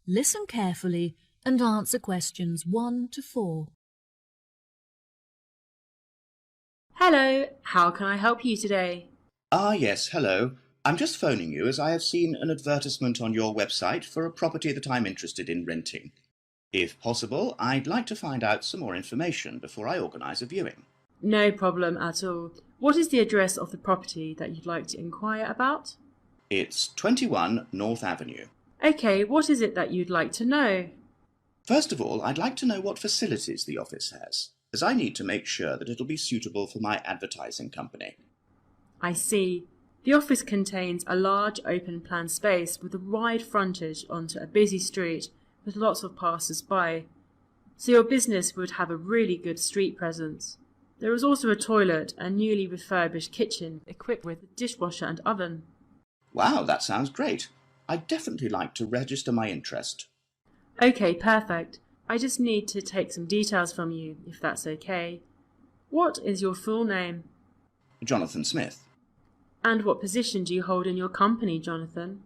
Listen carefully and answer questions 1 to 4. Hello, how can I help you today? Yes, hello. I'm just phoning you as I have seen an advertisement on your website for a property that I'm interested in renting. If possible, I'd like to find out some more information before I organise a viewing. No problem at all. What is the address of the property that you'd like to inquire about? It's 21 North Avenue. Okay, what is it that you'd like to know? First of all, I'd like to know what facilities the office has, as I need to make sure that it'll be suitable for my advertising company. I see. The office contains a large open-plan space with a wide frontage onto a busy street with lots of passers-by, so your business would have a really good street presence. There is also a toilet and newly refurbished kitchen equipped with a dishwasher and oven. Wow, that sounds great. I'd definitely like to register my interest. Okay, perfect. I just need to take some details from you, if that's okay. What is your full name? Jonathan Smith. And what position do you hold in your company, Jonathan?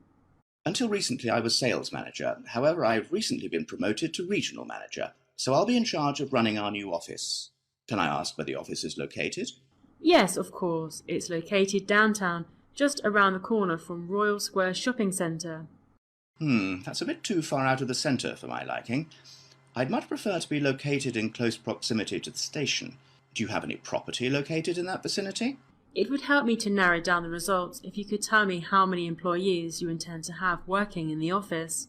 Until recently I was sales manager. However, I've recently been promoted to regional manager, so I'll be in charge of running our new office. Can I ask where the office is located? Yes, of course. It's located downtown, just around the corner from Royal Square Shopping Centre. That's a bit too far out of the centre for my liking. I'd much prefer to be located in close proximity to the station. Do you have any property located in that vicinity? It would help me to narrow down the results if you could tell me how many employees you intend to have working in the office.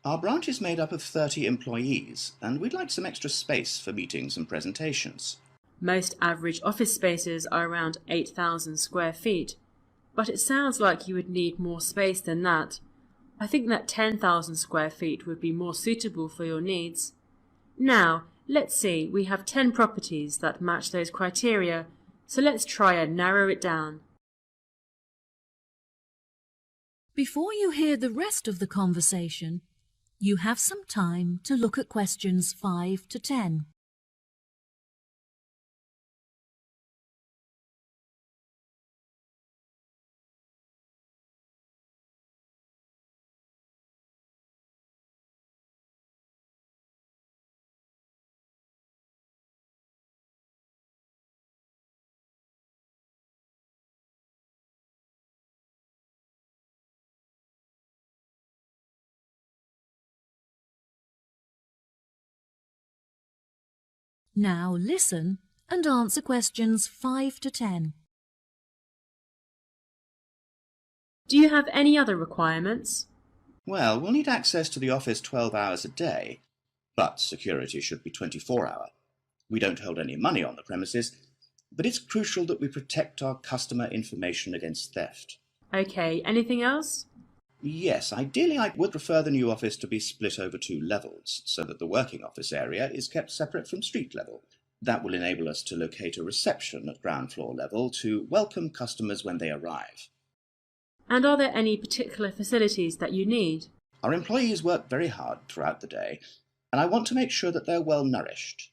Our branch is made up of 30 employees, and we'd like some extra space for meetings and presentations. Most average office spaces are around 8,000 square feet, but it sounds like you would need more space than that. I think that 10,000 square feet would be more suitable for your needs. Now, let's see, we have 10 properties that match those criteria, so let's try and narrow it down. Before you hear the rest of the conversation, you have some time to look at questions 5 to 10. Now listen and answer questions 5 to 10. Do you have any other requirements? Well, we'll need access to the office 12 hours a day, but security should be 24-hour. We don't hold any money on the premises, but it's crucial that we protect our customer information against theft. Okay, anything else? Yes, ideally I would prefer the new office to be split over 2 levels, so that the working office area is kept separate from street level. That will enable us to locate a reception at ground floor level to welcome customers when they arrive. And are there any particular facilities that you need? Our employees work very hard throughout the day, and I want to make sure that they're well nourished.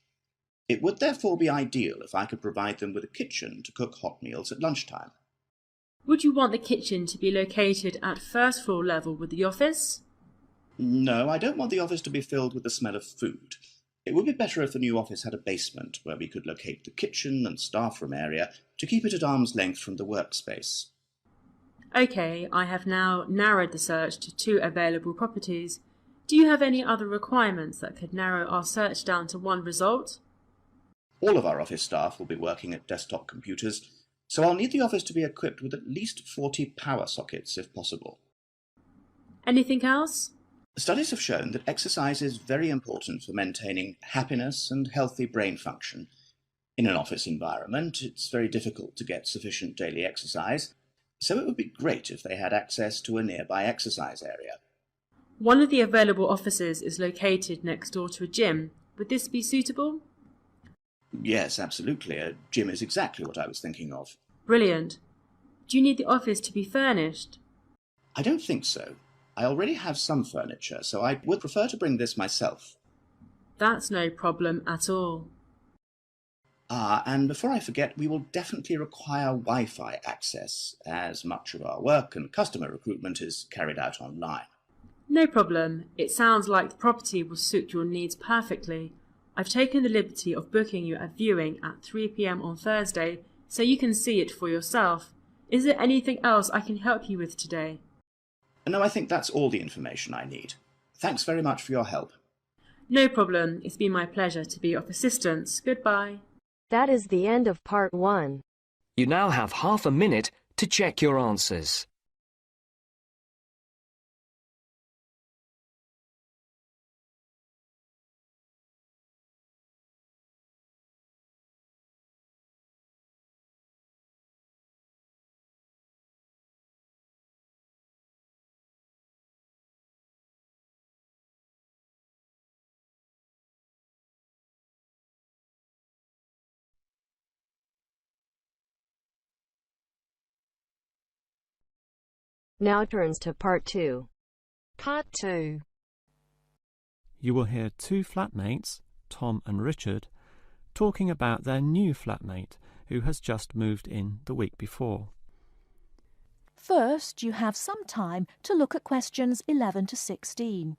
It would therefore be ideal if I could provide them with a kitchen to cook hot meals at lunchtime. Would you want the kitchen to be located at first floor level with the office? No, I don't want the office to be filled with the smell of food. It would be better if the new office had a basement where we could locate the kitchen and staff room area to keep it at arm's length from the workspace. Okay, I have now narrowed the search to 2 available properties. Do you have any other requirements that could narrow our search down to 1 result? All of our office staff will be working at desktop computers, so I'll need the office to be equipped with at least 40 power sockets if possible. Anything else? Studies have shown that exercise is very important for maintaining happiness and healthy brain function. In an office environment, it's very difficult to get sufficient daily exercise, so it would be great if they had access to a nearby exercise area. One of the available offices is located next door to a gym. Would this be suitable? Yes, absolutely. A gym is exactly what I was thinking of. Brilliant. Do you need the office to be furnished? I don't think so. I already have some furniture, so I would prefer to bring this myself. That's no problem at all. And before I forget, we will definitely require Wi-Fi access, as much of our work and customer recruitment is carried out online. No problem. It sounds like the property will suit your needs perfectly. I've taken the liberty of booking you a viewing at 3 p.m. on Thursday so you can see it for yourself. Is there anything else I can help you with today? No, I think that's all the information I need. Thanks very much for your help. No problem. It's been my pleasure to be of assistance. Goodbye. That is the end of part 1. You now have half a minute to check your answers. Now turns to part 2. Part 2. You will hear two flatmates, Tom and Richard, talking about their new flatmate who has just moved in the week before. First, you have some time to look at questions 11 to 16.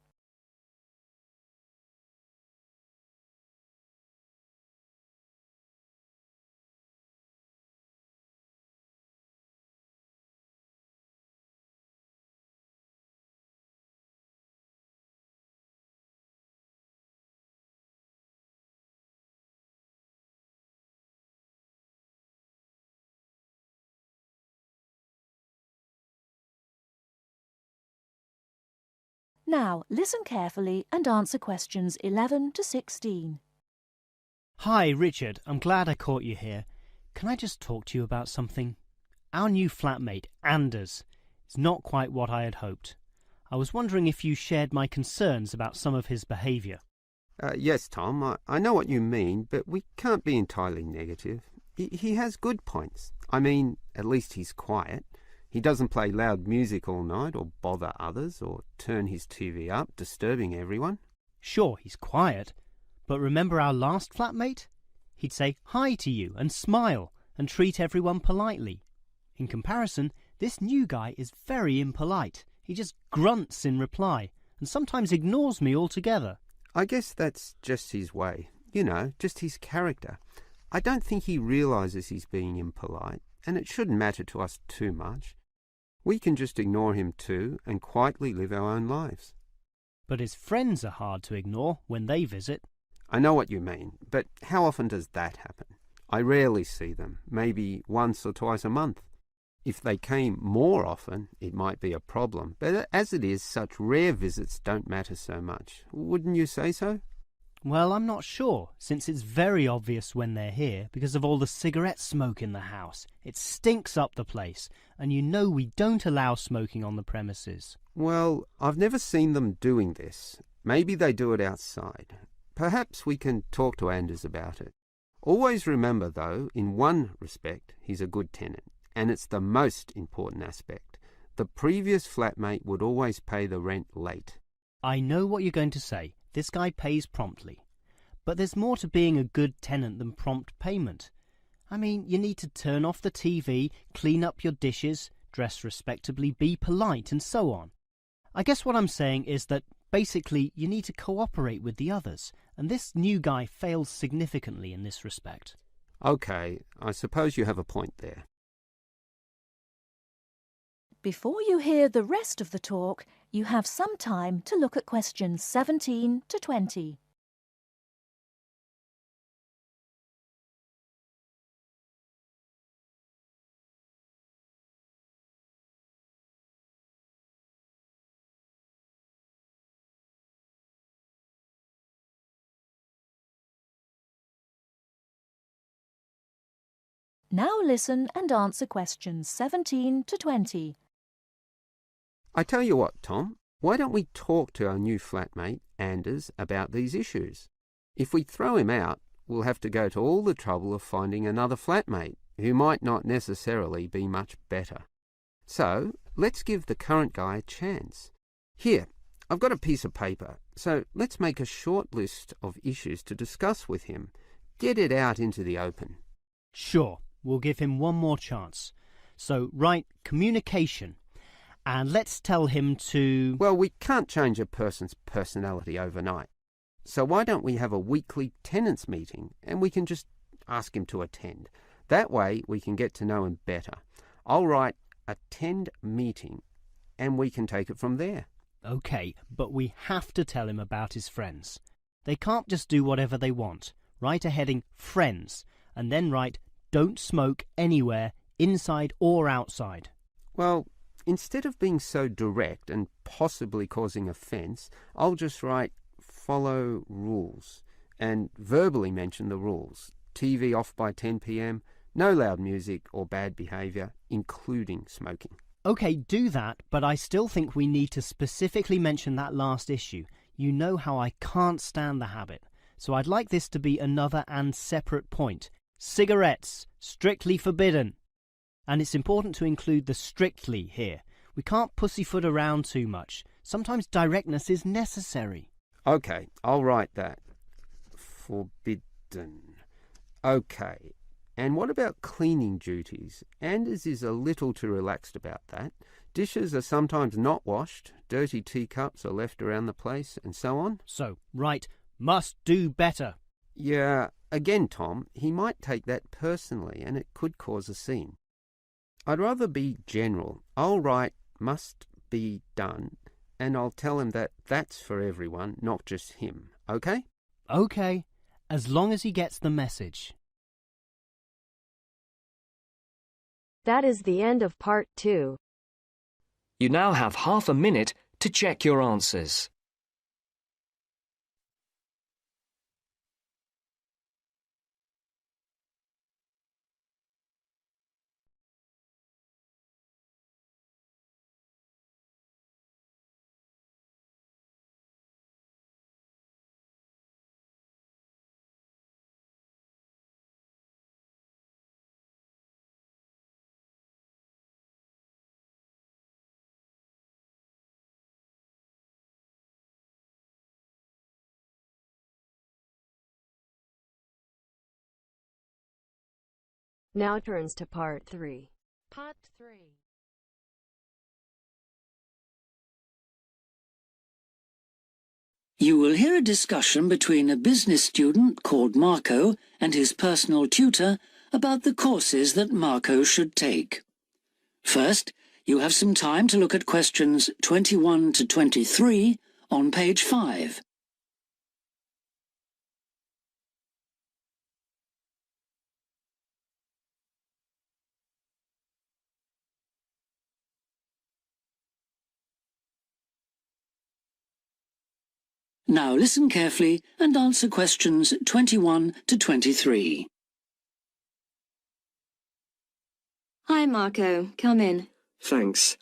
Now, listen carefully and answer questions 11 to 16. Hi, Richard. I'm glad I caught you here. Can I just talk to you about something? Our new flatmate, Anders, is not quite what I had hoped. I was wondering if you shared my concerns about some of his behaviour. Yes, Tom, I know what you mean, but we can't be entirely negative. He has good points. I mean, at least he's quiet. He doesn't play loud music all night or bother others or turn his TV up, disturbing everyone. Sure, he's quiet, but remember our last flatmate? He'd say hi to you and smile and treat everyone politely. In comparison, this new guy is very impolite. He just grunts in reply and sometimes ignores me altogether. I guess that's just his way. You know, just his character. I don't think he realises he's being impolite, and it shouldn't matter to us too much. We can just ignore him too and quietly live our own lives. But his friends are hard to ignore when they visit. I know what you mean, but how often does that happen? I rarely see them, maybe once or twice a month. If they came more often, it might be a problem, but as it is, such rare visits don't matter so much. Wouldn't you say so? Well, I'm not sure, since it's very obvious when they're here because of all the cigarette smoke in the house. It stinks up the place, and you know we don't allow smoking on the premises. Well, I've never seen them doing this. Maybe they do it outside. Perhaps we can talk to Anders about it. Always remember, though, in one respect, he's a good tenant, and it's the most important aspect. The previous flatmate would always pay the rent late. I know what you're going to say. This guy pays promptly. But there's more to being a good tenant than prompt payment. I mean, you need to turn off the TV, clean up your dishes, dress respectably, be polite, and so on. I guess what I'm saying is that basically you need to cooperate with the others, and this new guy fails significantly in this respect. Okay, I suppose you have a point there. Before you hear the rest of the talk, you have some time to look at questions 17 to 20. Now listen and answer questions 17 to 20. I tell you what, Tom, why don't we talk to our new flatmate, Anders, about these issues? If we throw him out, we'll have to go to all the trouble of finding another flatmate, who might not necessarily be much better. So, let's give the current guy a chance. Here, I've got a piece of paper, so let's make a short list of issues to discuss with him. Get it out into the open. Sure, we'll give him one more chance. So, write communication. And let's tell him to... Well, we can't change a person's personality overnight. So why don't we have a weekly tenants meeting and we can just ask him to attend. That way we can get to know him better. I'll write attend meeting and we can take it from there. OK, but we have to tell him about his friends. They can't just do whatever they want. Write a heading friends and then write don't smoke anywhere, inside or outside. Well, instead of being so direct and possibly causing offence, I'll just write follow rules and verbally mention the rules. TV off by 10 p.m, no loud music or bad behaviour, including smoking. OK, do that, but I still think we need to specifically mention that last issue. You know how I can't stand the habit. So I'd like this to be another and separate point. Cigarettes, strictly forbidden. And it's important to include the strictly here. We can't pussyfoot around too much. Sometimes directness is necessary. OK, I'll write that. Forbidden. OK. And what about cleaning duties? Anders is a little too relaxed about that. Dishes are sometimes not washed, dirty teacups are left around the place, and so on. So, right, must do better. Yeah, again, Tom, he might take that personally and it could cause a scene. I'd rather be general. I'll write must be done and I'll tell him that that's for everyone, not just him. OK? OK, as long as he gets the message. That is the end of part 2. You now have half a minute to check your answers. Now turns to part 3. Part 3. You will hear a discussion between a business student called Marco and his personal tutor about the courses that Marco should take. First, you have some time to look at questions 21 to 23 on page 5. Now listen carefully and answer questions 21 to 23. Hi, Marco. Come in. Thanks.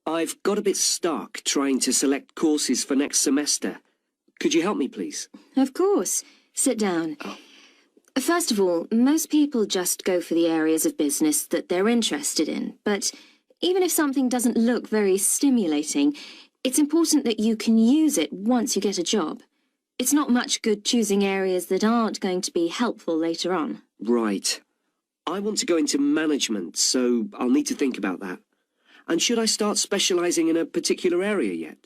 I've got a bit stuck trying to select courses for next semester. Could you help me, please? Of course. Sit down. Oh. First of all, most people just go for the areas of business that they're interested in, but even if something doesn't look very stimulating, it's important that you can use it once you get a job. It's not much good choosing areas that aren't going to be helpful later on. Right. I want to go into management, so I'll need to think about that. And should I start specialising in a particular area yet?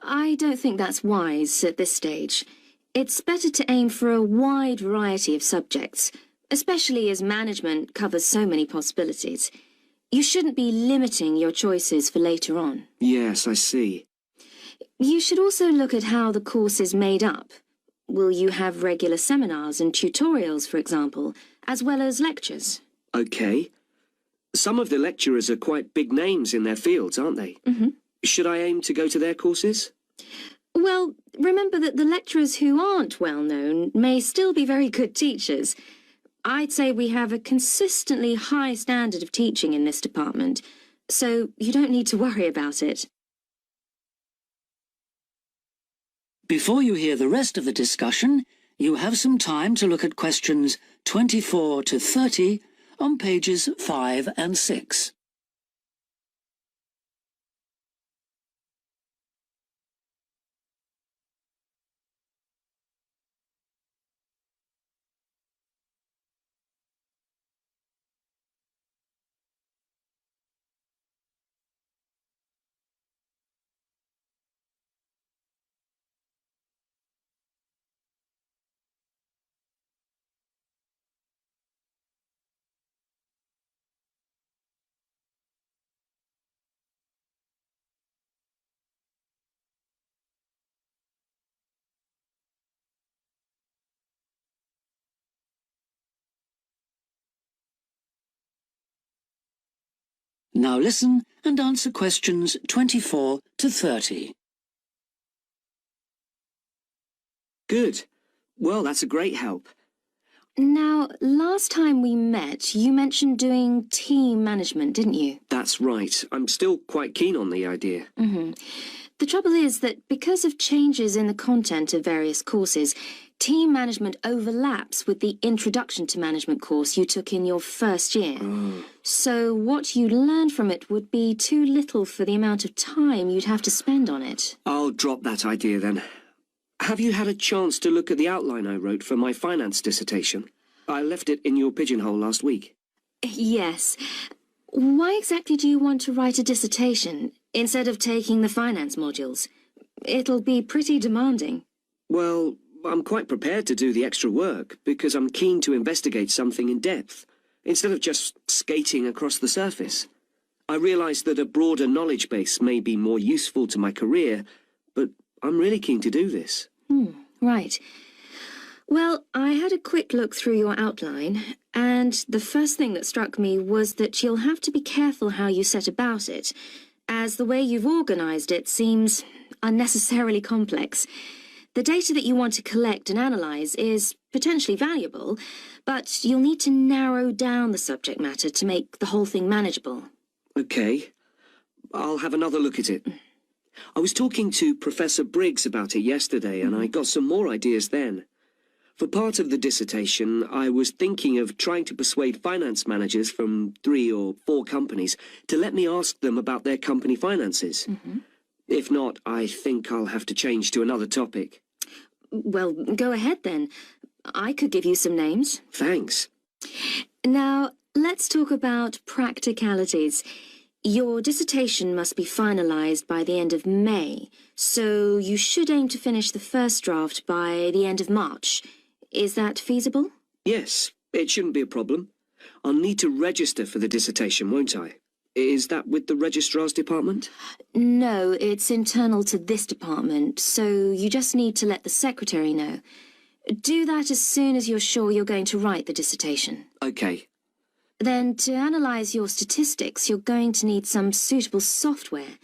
I don't think that's wise at this stage. It's better to aim for a wide variety of subjects, especially as management covers so many possibilities. You shouldn't be limiting your choices for later on. Yes, I see. You should also look at how the course is made up. Will you have regular seminars and tutorials, for example, as well as lectures? OK. Some of the lecturers are quite big names in their fields, aren't they? Mm-hmm. Should I aim to go to their courses? Well, remember that the lecturers who aren't well known may still be very good teachers. I'd say we have a consistently high standard of teaching in this department, so you don't need to worry about it. Before you hear the rest of the discussion, you have some time to look at questions 24 to 30 on pages 5 and 6. Now listen and answer questions 24 to 30. Good. Well, that's a great help. Now, last time we met, you mentioned doing team management, didn't you? That's right. I'm still quite keen on the idea. The trouble is that because of changes in the content of various courses, team management overlaps with the Introduction to Management course you took in your first year. So what you learned from it would be too little for the amount of time you'd have to spend on it. I'll drop that idea then. Have you had a chance to look at the outline I wrote for my finance dissertation? I left it in your pigeonhole last week. Yes. Why exactly do you want to write a dissertation instead of taking the finance modules? It'll be pretty demanding. Well, I'm quite prepared to do the extra work because I'm keen to investigate something in depth, instead of just skating across the surface. I realise that a broader knowledge base may be more useful to my career, but I'm really keen to do this. Right. Well, I had a quick look through your outline, and the first thing that struck me was that you'll have to be careful how you set about it, as the way you've organised it seems unnecessarily complex. The data that you want to collect and analyse is potentially valuable, but you'll need to narrow down the subject matter to make the whole thing manageable. OK. I'll have another look at it. I was talking to Professor Briggs about it yesterday, and I got some more ideas then. For part of the dissertation, I was thinking of trying to persuade finance managers from 3 or 4 companies to let me ask them about their company finances. If not, I think I'll have to change to another topic. Well, go ahead then. I could give you some names. Thanks. Now, let's talk about practicalities. Your dissertation must be finalised by the end of May, so you should aim to finish the first draft by the end of March. Is that feasible? Yes, it shouldn't be a problem. I'll need to register for the dissertation, won't I? Is that with the registrar's department? No, it's internal to this department, so you just need to let the secretary know. Do that as soon as you're sure you're going to write the dissertation. OK. Then, to analyse your statistics, you're going to need some suitable software.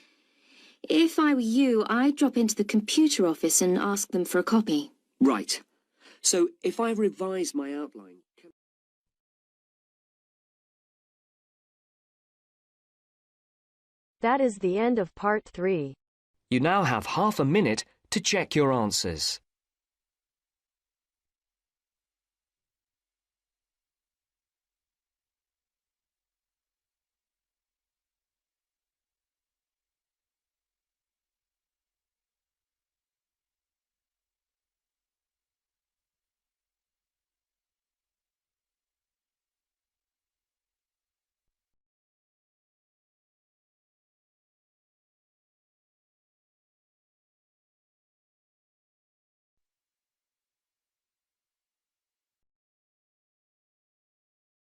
If I were you, I'd drop into the computer office and ask them for a copy. Right. So, if I revise my outline... That is the end of part 3. You now have half a minute to check your answers.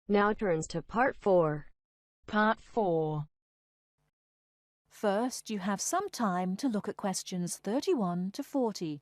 Now turns to part 4. Part 4. First, you have some time to look at questions 31 to 40.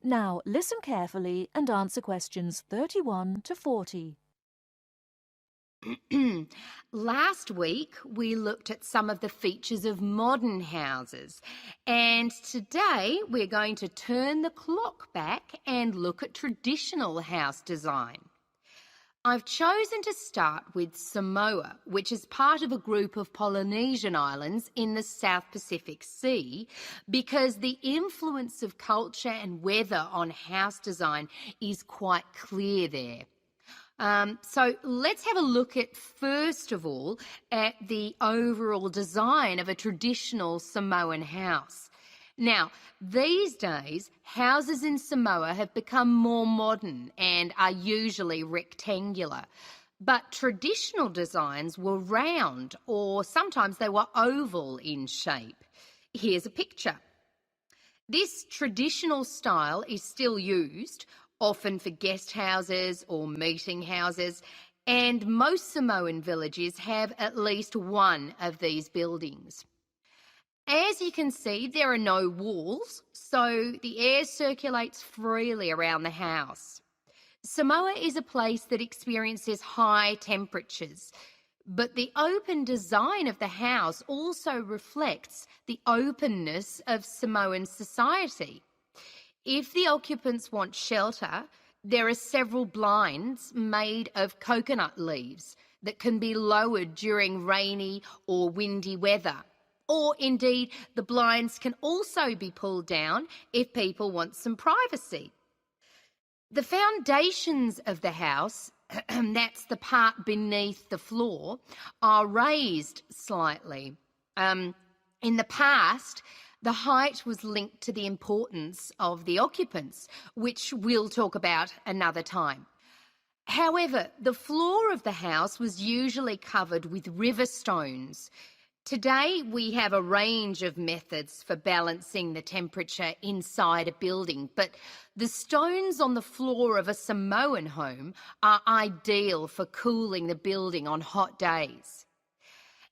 Now, listen carefully and answer questions 31 to 40. Last week, we looked at some of the features of modern houses, and today we're going to turn the clock back and look at traditional house design. I've chosen to start with Samoa, which is part of a group of Polynesian islands in the South Pacific Sea, because the influence of culture and weather on house design is quite clear there. So let's have a look at, first of all, at the overall design of a traditional Samoan house. Now, these days, houses in Samoa have become more modern and are usually rectangular. But traditional designs were round, or sometimes they were oval in shape. Here's a picture. This traditional style is still used, often for guest houses or meeting houses, and most Samoan villages have at least one of these buildings. As you can see, there are no walls, so the air circulates freely around the house. Samoa is a place that experiences high temperatures, but the open design of the house also reflects the openness of Samoan society. If the occupants want shelter, there are several blinds made of coconut leaves that can be lowered during rainy or windy weather. Or indeed, the blinds can also be pulled down if people want some privacy. The foundations of the house, that's the part beneath the floor, are raised slightly. In the past, the height was linked to the importance of the occupants, which we'll talk about another time. However, the floor of the house was usually covered with river stones. Today, we have a range of methods for balancing the temperature inside a building, but the stones on the floor of a Samoan home are ideal for cooling the building on hot days.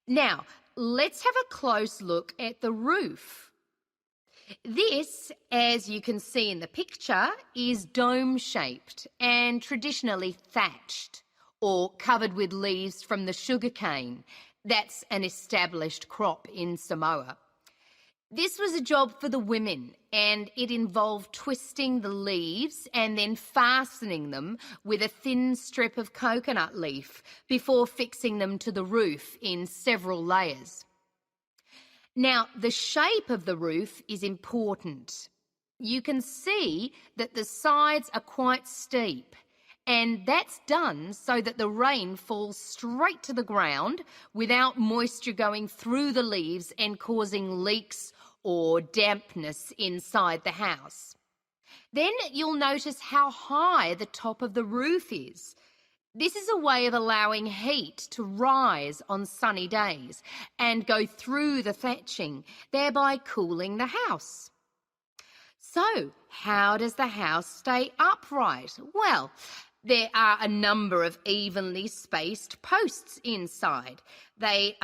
Now, let's have a close look at the roof. This, as you can see in the picture, is dome-shaped and traditionally thatched or covered with leaves from the sugarcane. That's an established crop in Samoa. This was a job for the women, and it involved twisting the leaves and then fastening them with a thin strip of coconut leaf before fixing them to the roof in several layers. Now, the shape of the roof is important. You can see that the sides are quite steep, and that's done so that the rain falls straight to the ground without moisture going through the leaves and causing leaks or dampness inside the house. Then you'll notice how high the top of the roof is. This is a way of allowing heat to rise on sunny days and go through the thatching, thereby cooling the house. So, how does the house stay upright? Well, there are a number of evenly spaced posts inside. They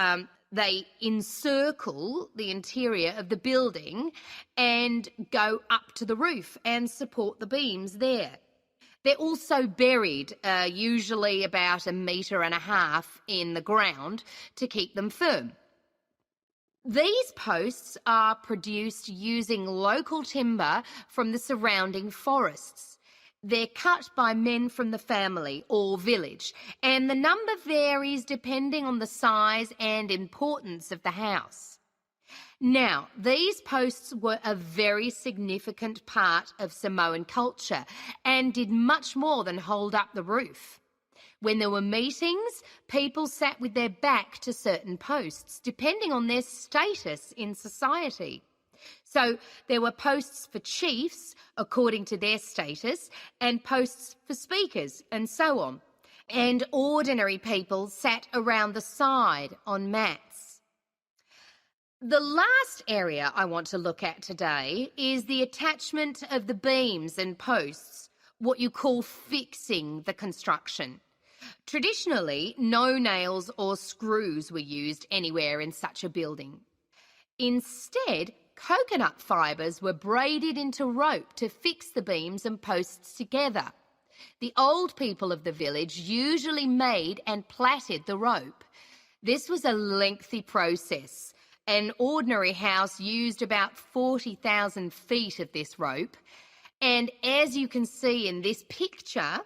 encircle the interior of the building and go up to the roof and support the beams there. They're also buried, usually about 1.5 meters in the ground to keep them firm. These posts are produced using local timber from the surrounding forests. They're cut by men from the family or village, and the number varies depending on the size and importance of the house. Now, these posts were a very significant part of Samoan culture and did much more than hold up the roof. When there were meetings, people sat with their back to certain posts, depending on their status in society. So there were posts for chiefs, according to their status, and posts for speakers, and so on. And ordinary people sat around the side on mats. The last area I want to look at today is the attachment of the beams and posts, what you call fixing the construction. Traditionally, no nails or screws were used anywhere in such a building. Instead, coconut fibres were braided into rope to fix the beams and posts together. The old people of the village usually made and plaited the rope. This was a lengthy process. An ordinary house used about 40,000 feet of this rope, and as you can see in this picture,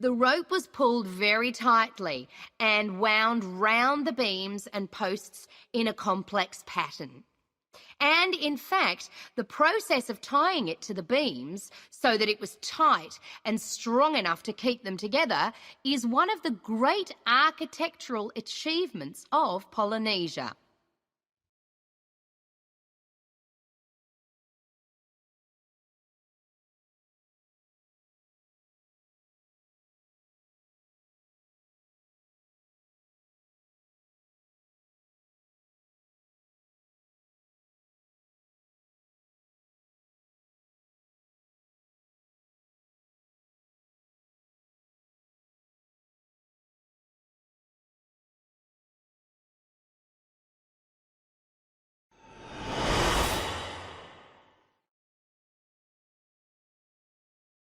the rope was pulled very tightly and wound round the beams and posts in a complex pattern. And in fact, the process of tying it to the beams so that it was tight and strong enough to keep them together is one of the great architectural achievements of Polynesia.